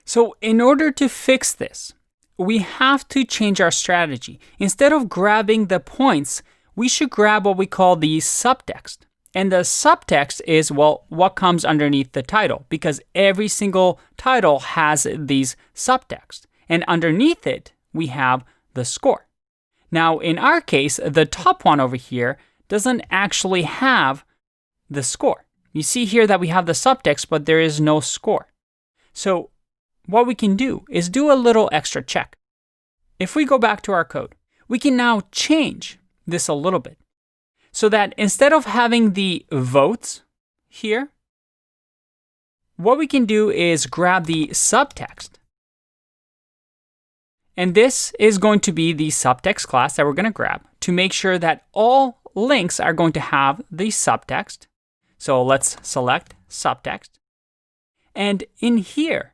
So in order to fix this, we have to change our strategy. Instead of grabbing the points, we should grab what we call the subtext. And the subtext is, well, what comes underneath the title, because every single title has these subtext. And underneath it, we have the score. Now, in our case, the top one over here doesn't actually have the score. You see here that we have the subtext, but there is no score. So what we can do is do a little extra check. If we go back to our code, we can now change this a little bit so that instead of having the votes here, what we can do is grab the subtext. And this is going to be the subtext class that we're going to grab to make sure that all links are going to have the subtext. So let's select subtext. And in here,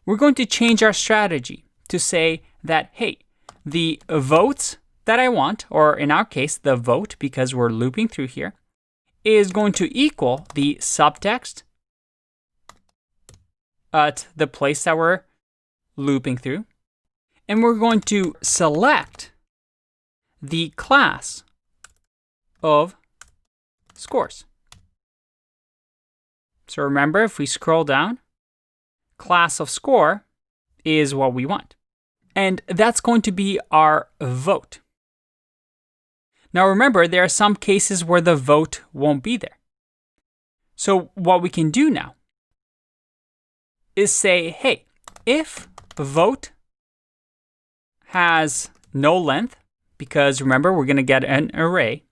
we're going to change our strategy to say that, hey, the votes that I want, or in our case, the vote, because we're looping through here, is going to equal the subtext at the place that we're looping through. And we're going to select the class of scores. So remember, if we scroll down, class of score is what we want. And that's going to be our vote. Now remember, there are some cases where the vote won't be there. So what we can do now is say, hey, if vote has no length, because remember, we're going to get an array.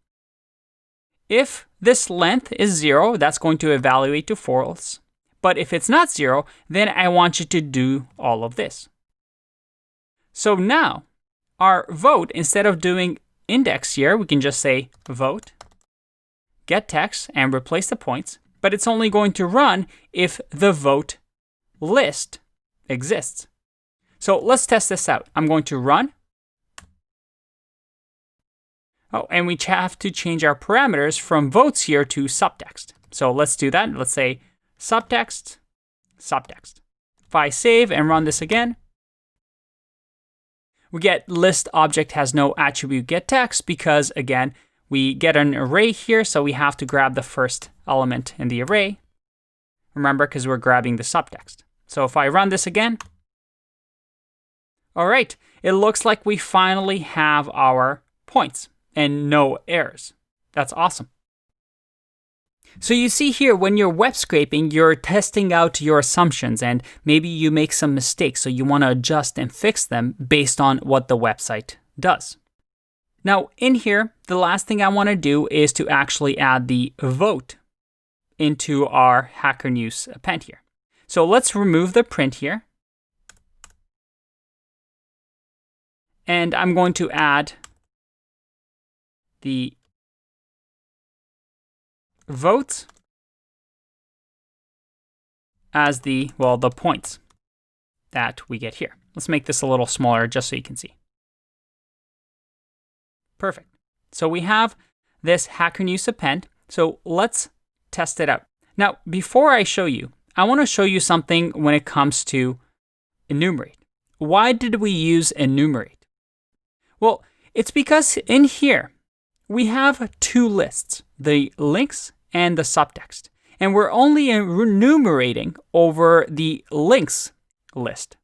If this length is 0, that's going to evaluate to false. But if it's not 0, then I want you to do all of this. So now, our vote, instead of doing index here, we can just say vote, get text, and replace the points. But it's only going to run if the vote list exists. So let's test this out. I'm going to run. Oh, and we have to change our parameters from votes here to subtext. So let's do that. Let's say subtext, subtext. If I save and run this again, we get list object has no attribute get text because, again, we get an array here, so we have to grab the first element in the array. Remember, because we're grabbing the subtext. So if I run this again, all right, it looks like we finally have our points and no errors. That's awesome. So you see here, when you're web scraping, you're testing out your assumptions and maybe you make some mistakes, so you want to adjust and fix them based on what the website does. Now in here, the last thing I want to do is to actually add the vote into our Hacker News append here. So let's remove the print here. And I'm going to add the votes as the points that we get here. Let's make this a little smaller just so you can see. Perfect. So we have this Hacker News append. So let's test it out. Now, before I show you, I want to show you something when it comes to enumerate. Why did we use enumerate? Well, it's because in here, we have two lists, the links and the subtext. And we're only enumerating over the links list.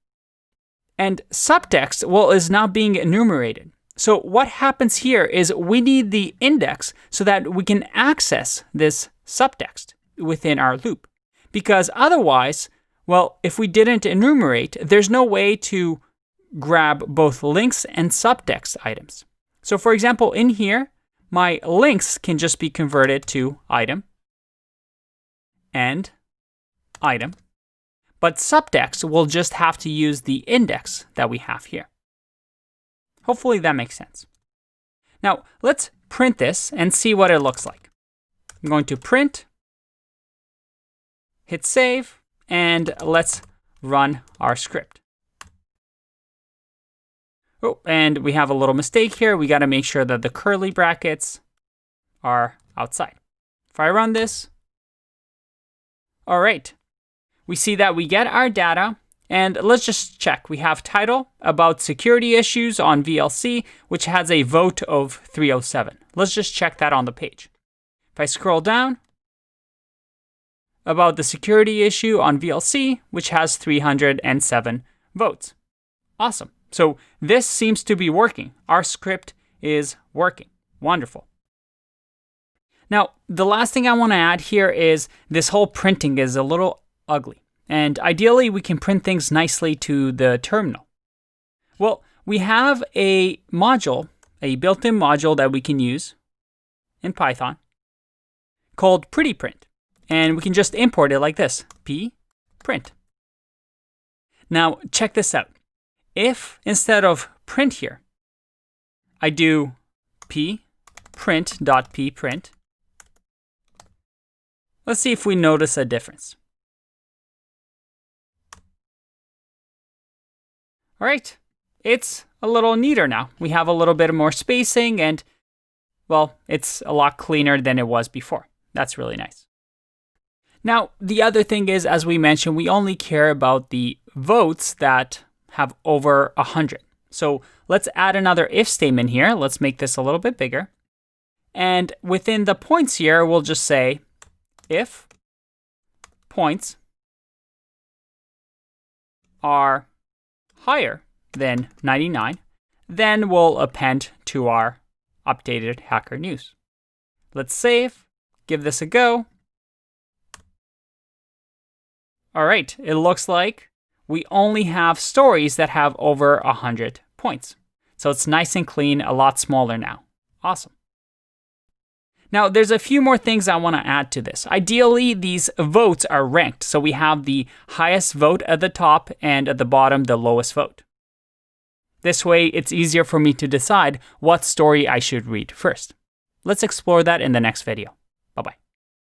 And subtext, well, is not being enumerated. So what happens here is we need the index so that we can access this subtext within our loop. Because otherwise, well, if we didn't enumerate, there's no way to grab both links and subtext items. So for example, in here, my links can just be converted to item and item. But subtext will just have to use the index that we have here. Hopefully that makes sense. Now, let's print this and see what it looks like. I'm going to print, hit save, and let's run our script. Oh, and we have a little mistake here. We got to make sure that the curly brackets are outside. If I run this, all right, we see that we get our data And let's just check. We have title about security issues on VLC, which has a vote of 307. Let's just check that on the page. If I scroll down, about the security issue on VLC, which has 307 votes. Awesome. So this seems to be working. Our script is working. Wonderful. Now, the last thing I want to add here is this whole printing is a little ugly. And ideally, we can print things nicely to the terminal. Well, we have a module, a built-in module that we can use in Python called PrettyPrint. And we can just import it like this, pprint. Now, check this out. If instead of print here, I do pprint.pprint, let's see if we notice a difference. All right, it's a little neater now. We have a little bit more spacing and, well, it's a lot cleaner than it was before. That's really nice. Now, the other thing is, as we mentioned, we only care about the votes that have over 100. So let's add another if statement here. Let's make this a little bit bigger. And within the points here, we'll just say if points are higher than 99, then we'll append to our updated Hacker News. Let's save, give this a go. All right, it looks like we only have stories that have over 100 points. So it's nice and clean, a lot smaller now. Awesome. Now, there's a few more things I want to add to this. Ideally, these votes are ranked. So we have the highest vote at the top and at the bottom, the lowest vote. This way, it's easier for me to decide what story I should read first. Let's explore that in the next video.